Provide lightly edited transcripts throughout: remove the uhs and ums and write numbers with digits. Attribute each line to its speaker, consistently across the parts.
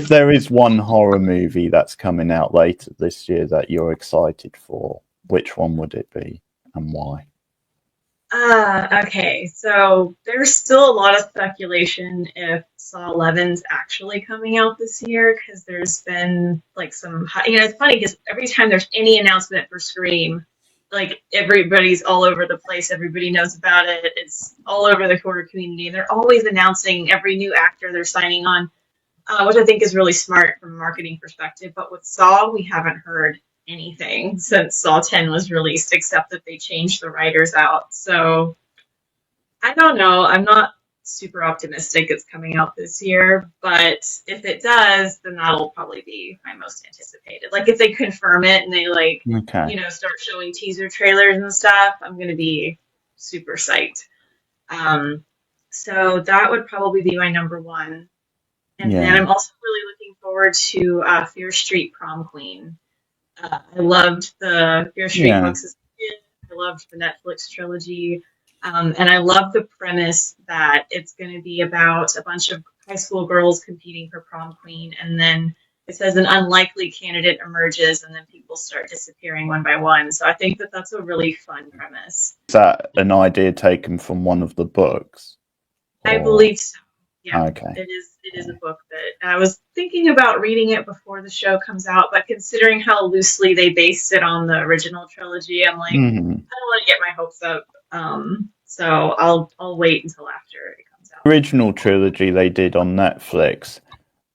Speaker 1: If there is one horror movie that's coming out later this year that you're excited for, which one would it be and why?
Speaker 2: Okay, so there's still a lot of speculation if Saw 11's actually coming out this year because there's been like it's funny because every time there's any announcement for Scream, like everybody's all over the place, everybody knows about it, it's all over the horror community, and they're always announcing every new actor they're signing on, which I think is really smart from a marketing perspective. But with Saw, we haven't heard anything since Saw 10 was released, except that they changed the writers out. So I don't know. I'm not super optimistic it's coming out this year, but if it does, then that'll probably be my most anticipated. Like if they confirm it and they
Speaker 1: Okay.
Speaker 2: start showing teaser trailers and stuff, I'm gonna be super psyched. Um, so that would probably be my number one. And then
Speaker 1: Yeah.
Speaker 2: I'm also really looking forward to Fear Street Prom Queen. I loved the Fear Street
Speaker 1: Yeah.
Speaker 2: books as a kid. I loved the Netflix trilogy. And I love the premise that it's going to be about a bunch of high school girls competing for prom queen. And then it says an unlikely candidate emerges, and then people start disappearing one by one. So I think that that's a really fun premise.
Speaker 1: Is that an idea taken from one of the books?
Speaker 2: I
Speaker 1: Or
Speaker 2: believe so. Yeah,
Speaker 1: okay.
Speaker 2: it is. It is a book that I was thinking about reading it before the show comes out, but considering how loosely they based it on the original trilogy, I'm like,
Speaker 1: Mhm.
Speaker 2: I don't want to get my hopes up. So I'll wait until after it comes out.
Speaker 1: Original trilogy they did on Netflix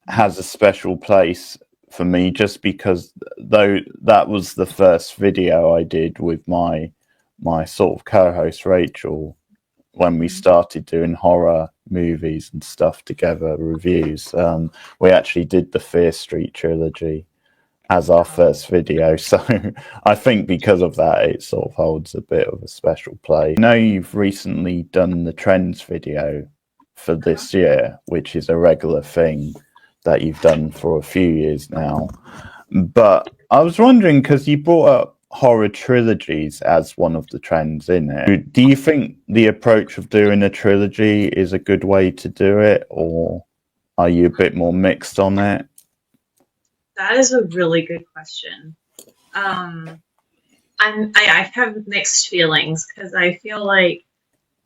Speaker 1: has a special place for me just because though that was the first video I did with my sort of co-host Rachel when we
Speaker 2: Mhm.
Speaker 1: started doing horror movies and stuff together, reviews. We actually did the Fear Street trilogy as our first video, so I think because of that it sort of holds a bit of a special place. I know you've recently done the trends video for
Speaker 2: Uh-huh.
Speaker 1: this year, which is a regular thing that you've done for a few years now, but I was wondering because you brought up horror trilogies as one of the trends in it. Do you think the approach of doing a trilogy is a good way to do it, or are you a bit more mixed on it?
Speaker 2: That is a really good question. Um, I have mixed feelings because I feel like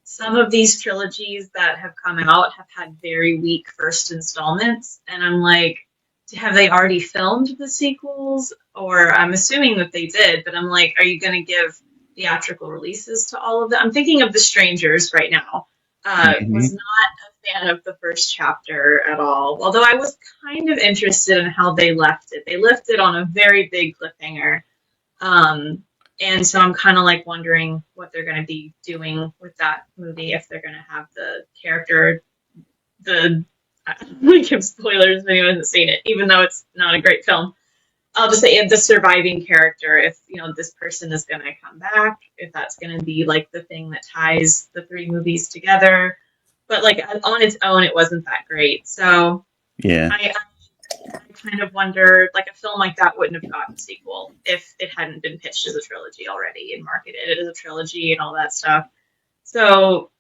Speaker 2: some of these trilogies that have come out have had very weak first installments, and I'm like, have they already filmed the sequels? Or I'm assuming that they did, but I'm like, are you going to give theatrical releases to all of them? I'm thinking of The Strangers right now. Was
Speaker 1: Hmm.
Speaker 2: not a fan of the first chapter at all, although I was kind of interested in how they left it. They left it on a very big cliffhanger. Um, and so I'm kind of like wondering what they're going to be doing with that movie, if they're going to have the character, the I don't want to give spoilers if anyone hasn't seen it, even though it's not a great film. I'll just say the surviving character, if this person is going to come back, if that's going to be like the thing that ties the three movies together. But like on its own, it wasn't that great. So
Speaker 1: Yeah.
Speaker 2: I kind of wonder, like a film like that wouldn't have gotten a sequel if it hadn't been pitched as a trilogy already and marketed as a trilogy and all that stuff. So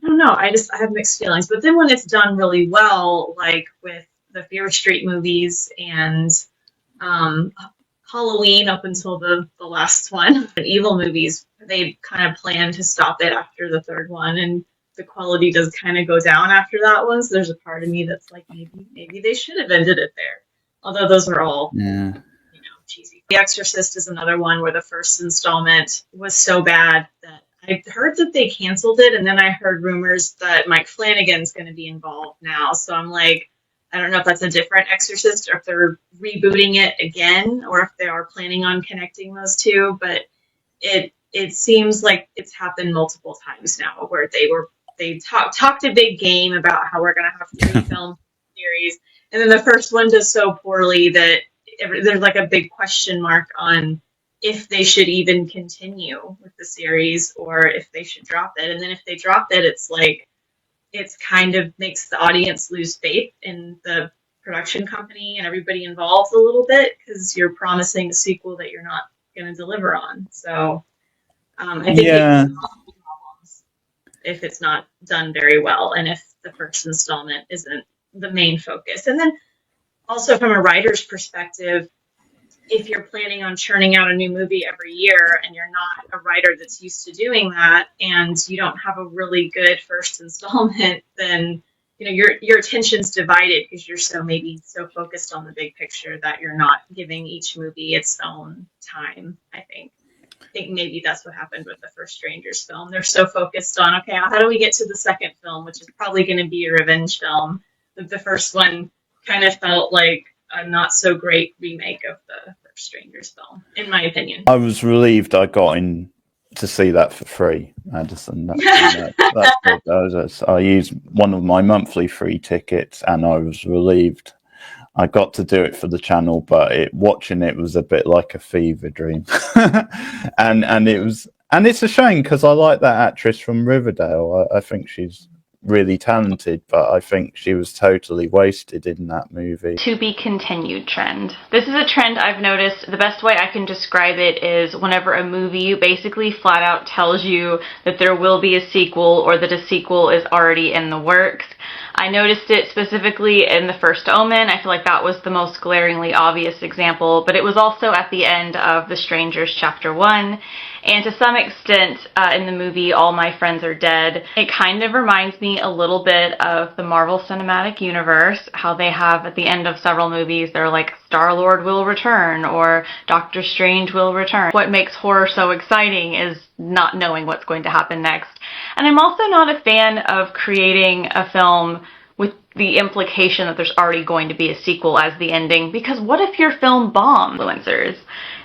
Speaker 2: I don't know. I have mixed feelings. But then when it's done really well, like with the Fear Street movies and um, Halloween up until the last one, the Evil movies, they kind of plan to stop it after the third one, and the quality does kind of go down after that one. So there's a part of me that's like, maybe they should have ended it there. Although those are all
Speaker 1: Yeah.
Speaker 2: cheesy. The Exorcist is another one where the first installment was so bad that I heard that they canceled it, and then I heard rumors that Mike Flanagan's going to be involved now. So I'm like, I don't know if that's a different Exorcist or if they're rebooting it again, or if they are planning on connecting those two. But it seems like it's happened multiple times now where they talked a big game about how we're going to have three film series, and then the first one does so poorly that there's like a big question mark on if they should even continue with the series or if they should drop it. And then if they drop it, it's like it's kind of makes the audience lose faith in the production company and everybody involved a little bit because you're promising a sequel that you're not going to deliver on. So I think it
Speaker 1: Yeah.
Speaker 2: can cause problems if it's not done very well and if the first installment isn't the main focus. And then also from a writer's perspective, if you're planning on churning out a new movie every year and you're not a writer that's used to doing that and you don't have a really good first installment, then your attention's divided because you're maybe so focused on the big picture that you're not giving each movie its own time, I think. I think maybe that's what happened with the first Strangers film. They're so focused on, okay, how do we get to the second film, which is probably going to be a revenge film. The first one kind of felt like a not so great remake of the first Strangers film, in my opinion.
Speaker 1: I was relieved I got in to see that for free, Madison. That's good. I used one of my monthly free tickets, and I was relieved I got to do it for the channel. But watching it was a bit like a fever dream, and it's a shame because I like that actress from Riverdale. I think she's really talented, but I think she was totally wasted in that movie.
Speaker 3: To be continued trend. This is a trend I've noticed. The best way I can describe it is whenever a movie basically flat out tells you that there will be a sequel or that a sequel is already in the works. I noticed it specifically in The First Omen. I feel like that was the most glaringly obvious example, but it was also at the end of The Strangers Chapter 1, and to some extent in the movie All My Friends Are Dead. It kind of reminds me a little bit of the Marvel Cinematic Universe, how they have at the end of several movies, they're like, Star-Lord will return, or Doctor Strange will return. What makes horror so exciting is not knowing what's going to happen next. And I'm also not a fan of creating a film with the implication that there's already going to be a sequel as the ending, because what if your film bombs? Influencers.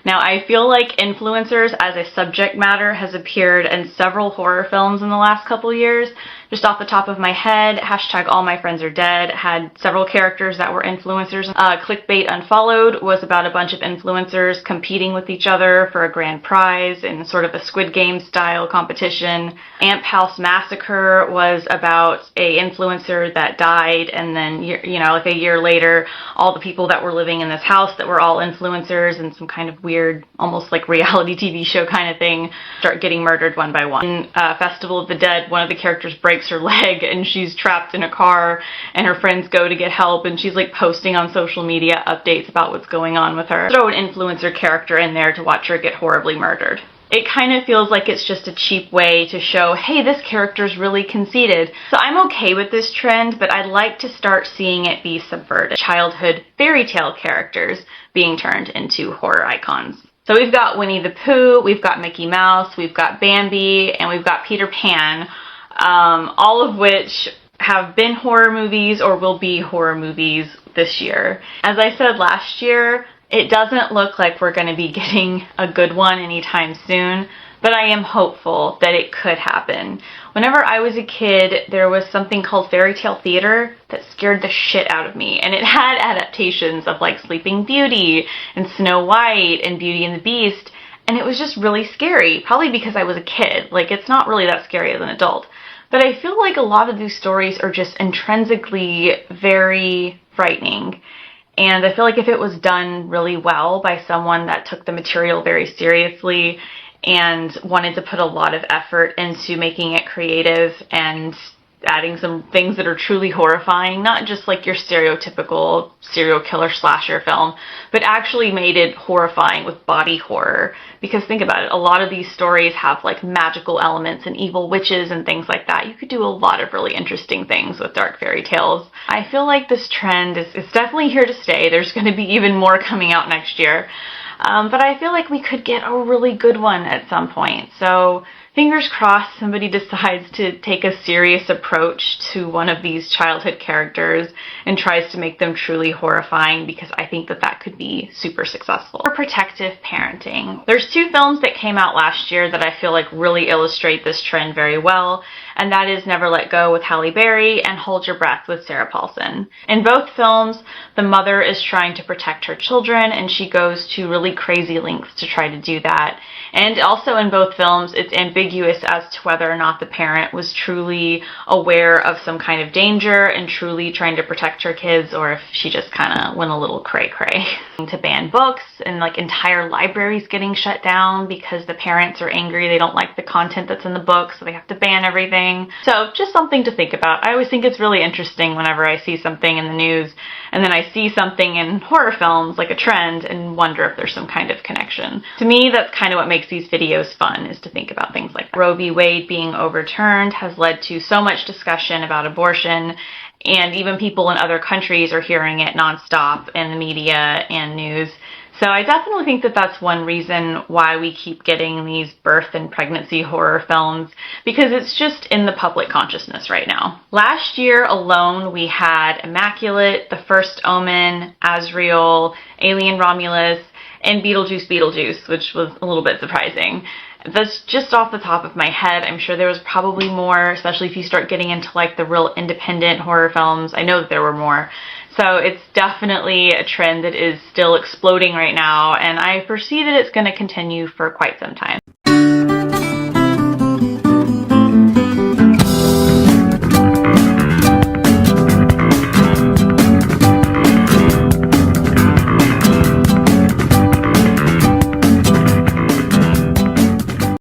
Speaker 3: Now, I feel like influencers as a subject matter has appeared in several horror films in the last couple years. Just off the top of my head, hashtag All My Friends Are Dead had several characters that were influencers. Clickbait Unfollowed was about a bunch of influencers competing with each other for a grand prize in sort of a Squid Game style competition. Amp House Massacre was about a influencer that died, and then, like a year later, all the people that were living in this house that were all influencers in some kind of weird, almost like reality TV show kind of thing, start getting murdered one by one. In Festival of the Dead, one of the characters breaks her leg and she's trapped in a car, and her friends go to get help, and she's like posting on social media updates about what's going on with her. Throw an influencer character in there to watch her get horribly murdered. It kind of feels like it's just a cheap way to show, hey, this character's really conceited. So I'm okay with this trend, but I'd like to start seeing it be subverted. Childhood fairy tale characters being turned into horror icons. So we've got Winnie the Pooh, we've got Mickey Mouse, we've got Bambi, and we've got Peter Pan, all of which have been horror movies or will be horror movies this year. As I said last year, it doesn't look like we're going to be getting a good one anytime soon, but I am hopeful that it could happen. Whenever I was a kid, there was something called fairy tale theater that scared the shit out of me, and it had adaptations of like Sleeping Beauty and Snow White and Beauty and the Beast, and it was just really scary, probably because I was a kid. Like, it's not really that scary as an adult. But I feel like a lot of these stories are just intrinsically very frightening. And I feel like if it was done really well by someone that took the material very seriously and wanted to put a lot of effort into making it creative and adding some things that are truly horrifying, not just like your stereotypical serial killer slasher film, but actually made it horrifying with body horror. Because think about it, a lot of these stories have like magical elements and evil witches and things like that. You could do a lot of really interesting things with dark fairy tales. I feel like this trend is definitely here to stay. There's going to be even more coming out next year. But I feel like we could get a really good one at some point. So fingers crossed somebody decides to take a serious approach to one of these childhood characters and tries to make them truly horrifying, because I think that could be super successful. For protective parenting, there's two films that came out last year that I feel like really illustrate this trend very well, and that is Never Let Go with Halle Berry and Hold Your Breath with Sarah Paulson. In both films, the mother is trying to protect her children, and she goes to really crazy lengths to try to do that. And also in both films, it's ambiguous ambiguous as to whether or not the parent was truly aware of some kind of danger and truly trying to protect her kids, or if she just kind of went a little cray-cray. To ban books and like entire libraries getting shut down because the parents are angry, they don't like the content that's in the book, so they have to ban everything. So just something to think about. I always think it's really interesting whenever I see something in the news and then I see something in horror films, like a trend, and wonder if there's some kind of connection. To me, that's kind of what makes these videos fun, is to think about things like Roe v. Wade being overturned has led to so much discussion about abortion, and even people in other countries are hearing it nonstop in the media and news. So I definitely think that that's one reason why we keep getting these birth and pregnancy horror films, because it's just in the public consciousness right now. Last year alone, we had Immaculate, The First Omen, Azrael, Alien Romulus, and Beetlejuice, which was a little bit surprising. That's just off the top of my head. I'm sure there was probably more, especially if you start getting into like the real independent horror films. I know that there were more. So it's definitely a trend that is still exploding right now, and I foresee that it's going to continue for quite some time.